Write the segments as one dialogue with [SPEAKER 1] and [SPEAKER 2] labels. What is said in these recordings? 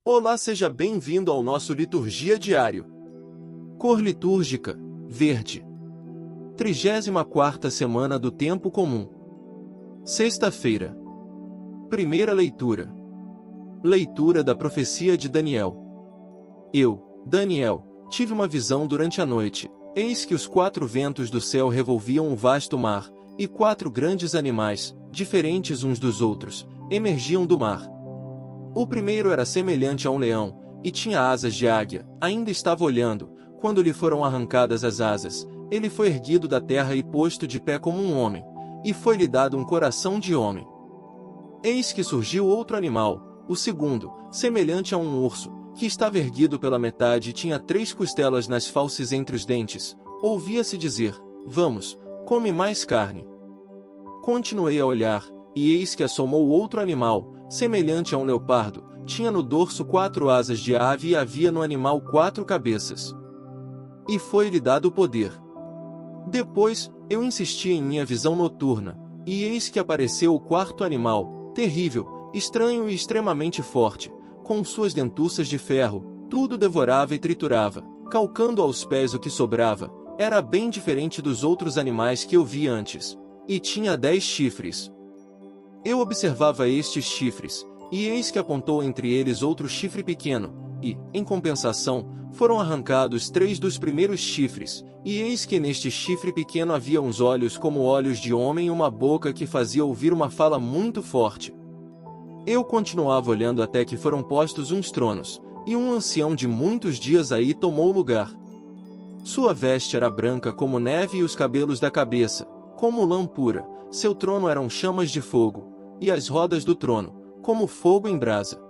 [SPEAKER 1] Olá, seja bem-vindo ao nosso Liturgia Diário. Cor litúrgica, verde. 34ª semana do Tempo Comum. Sexta-feira. Primeira leitura. Leitura da profecia de Daniel. Eu, Daniel, tive uma visão durante a noite. Eis que os 4 ventos do céu revolviam um vasto mar, e 4 grandes animais, diferentes uns dos outros, emergiam do mar. O primeiro era semelhante a um leão, e tinha asas de águia. Ainda estava olhando, quando lhe foram arrancadas as asas. Ele foi erguido da terra e posto de pé como um homem, e foi-lhe dado um coração de homem. Eis que surgiu outro animal, o segundo, semelhante a um urso, que estava erguido pela metade e tinha 3 costelas nas fauces entre os dentes. Ouvia-se dizer: Vamos, come mais carne. Continuei a olhar, e eis que assomou outro animal, semelhante a um leopardo, tinha no dorso 4 asas de ave e havia no animal 4 cabeças. E foi-lhe dado o poder. Depois, eu insisti em minha visão noturna, e eis que apareceu o 4º animal, terrível, estranho e extremamente forte, com suas dentuças de ferro, tudo devorava e triturava, calcando aos pés o que sobrava. Era bem diferente dos outros animais que eu vi antes, e tinha 10 chifres. Eu observava estes chifres, e eis que apontou entre eles outro chifre pequeno, e, em compensação, foram arrancados 3 dos primeiros chifres, e eis que neste chifre pequeno havia uns olhos como olhos de homem e uma boca que fazia ouvir uma fala muito forte. Eu continuava olhando até que foram postos uns tronos, e um ancião de muitos dias aí tomou lugar. Sua veste era branca como neve e os cabelos da cabeça, como lã pura. Seu trono eram chamas de fogo, e as rodas do trono, como fogo em brasa.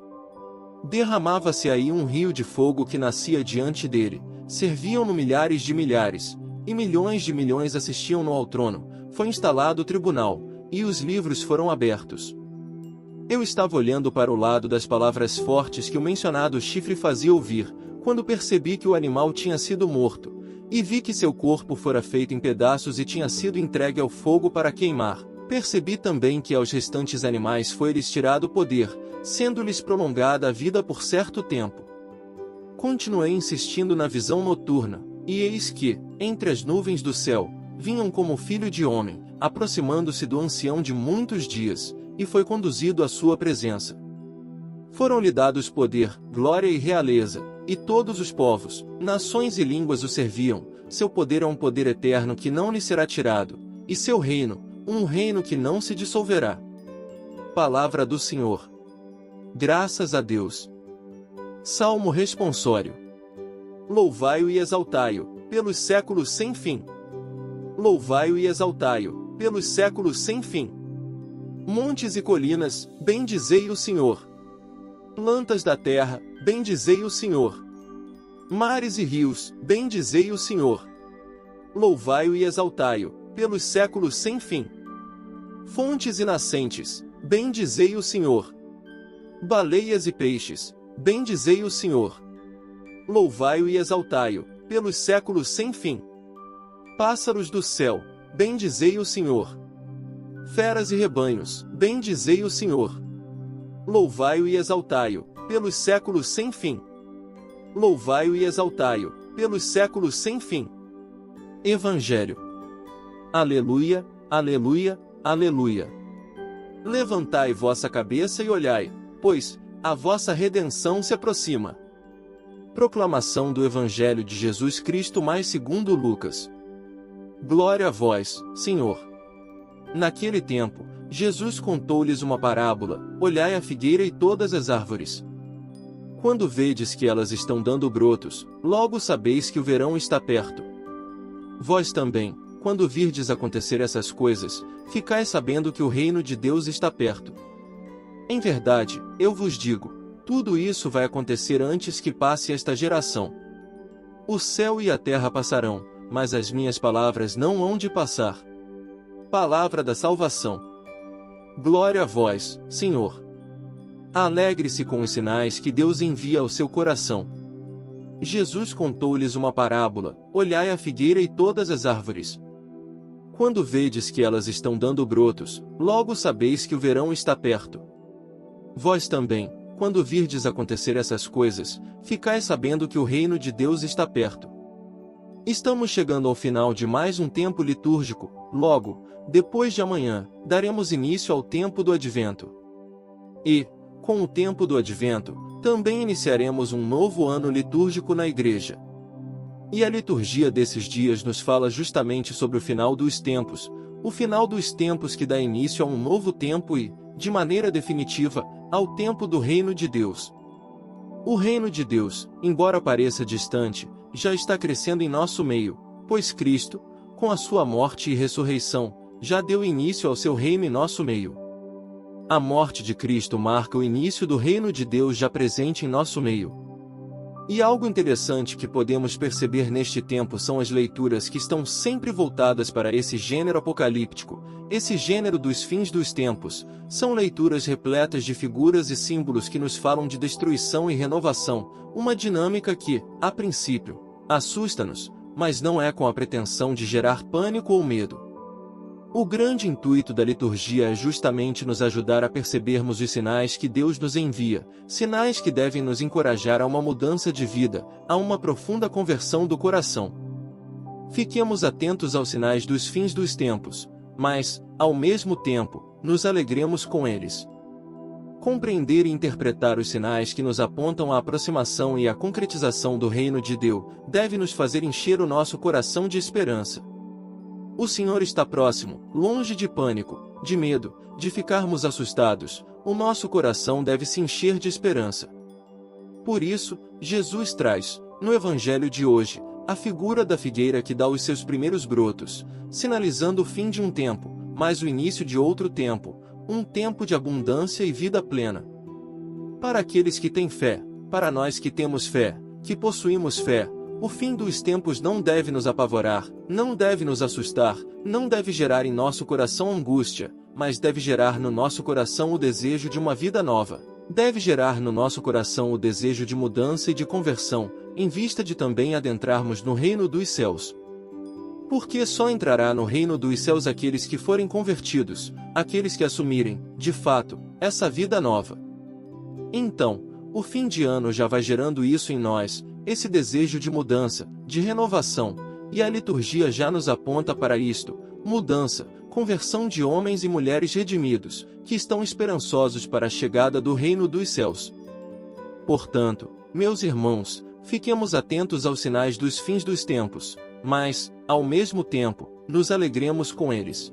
[SPEAKER 1] Derramava-se aí um rio de fogo que nascia diante dele, serviam-no milhares de milhares, e milhões de milhões assistiam-no ao trono. Foi instalado o tribunal, e os livros foram abertos. Eu estava olhando para o lado das palavras fortes que o mencionado chifre fazia ouvir, quando percebi que o animal tinha sido morto, e vi que seu corpo fora feito em pedaços e tinha sido entregue ao fogo para queimar. Percebi também que aos restantes animais foi-lhes tirado o poder, sendo-lhes prolongada a vida por certo tempo. Continuei insistindo na visão noturna, e eis que, entre as nuvens do céu, vinham como filho de homem, aproximando-se do ancião de muitos dias, e foi conduzido à sua presença. Foram-lhe dados poder, glória e realeza, e todos os povos, nações e línguas o serviam. Seu poder é um poder eterno que não lhe será tirado, e seu reino, um reino que não se dissolverá. Palavra do Senhor. Graças a Deus. Salmo responsório. Louvai-o e exaltai-o, pelos séculos sem fim. Louvai-o e exaltai-o, pelos séculos sem fim. Montes e colinas, bendizei o Senhor. Plantas da terra, bendizei o Senhor. Mares e rios, bendizei o Senhor. Louvai-o e exaltai-o, pelos séculos sem fim. Fontes e nascentes, bendizei o Senhor. Baleias e peixes, bendizei o Senhor. Louvai-o e exaltai-o, pelos séculos sem fim. Pássaros do céu, bendizei o Senhor. Feras e rebanhos, bendizei o Senhor. Louvai-o e exaltai-o, pelos séculos sem fim. Louvai-o e exaltai-o, pelos séculos sem fim. Evangelho. Aleluia, aleluia, aleluia. Levantai vossa cabeça e olhai, pois a vossa redenção se aproxima. Proclamação do Evangelho de Jesus Cristo mais segundo Lucas. Glória a vós, Senhor. Naquele tempo, Jesus contou-lhes uma parábola: olhai a figueira e todas as árvores. Quando vedes que elas estão dando brotos, logo sabeis que o verão está perto. Vós também, quando virdes acontecer essas coisas, ficai sabendo que o reino de Deus está perto. Em verdade, eu vos digo, tudo isso vai acontecer antes que passe esta geração. O céu e a terra passarão, mas as minhas palavras não hão de passar. Palavra da salvação. Glória a vós, Senhor. Alegre-se com os sinais que Deus envia ao seu coração. Jesus contou-lhes uma parábola: olhai a figueira e todas as árvores. Quando vedes que elas estão dando brotos, logo sabeis que o verão está perto. Vós também, quando virdes acontecer essas coisas, ficai sabendo que o reino de Deus está perto. Estamos chegando ao final de mais um tempo litúrgico, logo, depois de amanhã, daremos início ao tempo do Advento. E, com o tempo do Advento, também iniciaremos um novo ano litúrgico na Igreja. E a liturgia desses dias nos fala justamente sobre o final dos tempos, o final dos tempos que dá início a um novo tempo e, de maneira definitiva, ao tempo do Reino de Deus. O Reino de Deus, embora pareça distante, já está crescendo em nosso meio, pois Cristo, com a sua morte e ressurreição, já deu início ao seu reino em nosso meio. A morte de Cristo marca o início do Reino de Deus já presente em nosso meio. E algo interessante que podemos perceber neste tempo são as leituras que estão sempre voltadas para esse gênero apocalíptico, esse gênero dos fins dos tempos. São leituras repletas de figuras e símbolos que nos falam de destruição e renovação, uma dinâmica que, a princípio, assusta-nos, mas não é com a pretensão de gerar pânico ou medo. O grande intuito da liturgia é justamente nos ajudar a percebermos os sinais que Deus nos envia, sinais que devem nos encorajar a uma mudança de vida, a uma profunda conversão do coração. Fiquemos atentos aos sinais dos fins dos tempos, mas, ao mesmo tempo, nos alegremos com eles. Compreender e interpretar os sinais que nos apontam a aproximação e a concretização do reino de Deus deve nos fazer encher o nosso coração de esperança. O Senhor está próximo, longe de pânico, de medo, de ficarmos assustados. O nosso coração deve se encher de esperança. Por isso, Jesus traz, no Evangelho de hoje, a figura da figueira que dá os seus primeiros brotos, sinalizando o fim de um tempo, mas o início de outro tempo, um tempo de abundância e vida plena. Para aqueles que têm fé, para nós que temos fé, que possuímos fé, o fim dos tempos não deve nos apavorar, não deve nos assustar, não deve gerar em nosso coração angústia, mas deve gerar no nosso coração o desejo de uma vida nova. Deve gerar no nosso coração o desejo de mudança e de conversão, em vista de também adentrarmos no reino dos céus. Porque só entrará no reino dos céus aqueles que forem convertidos, aqueles que assumirem, de fato, essa vida nova. Então, o fim de ano já vai gerando isso em nós, esse desejo de mudança, de renovação, e a liturgia já nos aponta para isto, mudança, conversão de homens e mulheres redimidos, que estão esperançosos para a chegada do reino dos céus. Portanto, meus irmãos, fiquemos atentos aos sinais dos fins dos tempos, mas, ao mesmo tempo, nos alegremos com eles.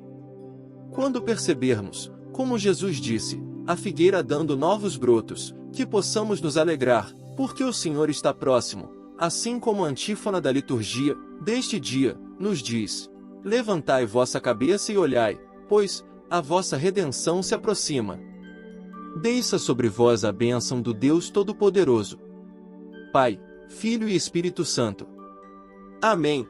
[SPEAKER 1] Quando percebermos, como Jesus disse, a figueira dando novos brotos, que possamos nos alegrar, porque o Senhor está próximo, assim como a antífona da liturgia, deste dia, nos diz: levantai vossa cabeça e olhai, pois, a vossa redenção se aproxima. Desça sobre vós a bênção do Deus Todo-Poderoso. Pai, Filho e Espírito Santo. Amém.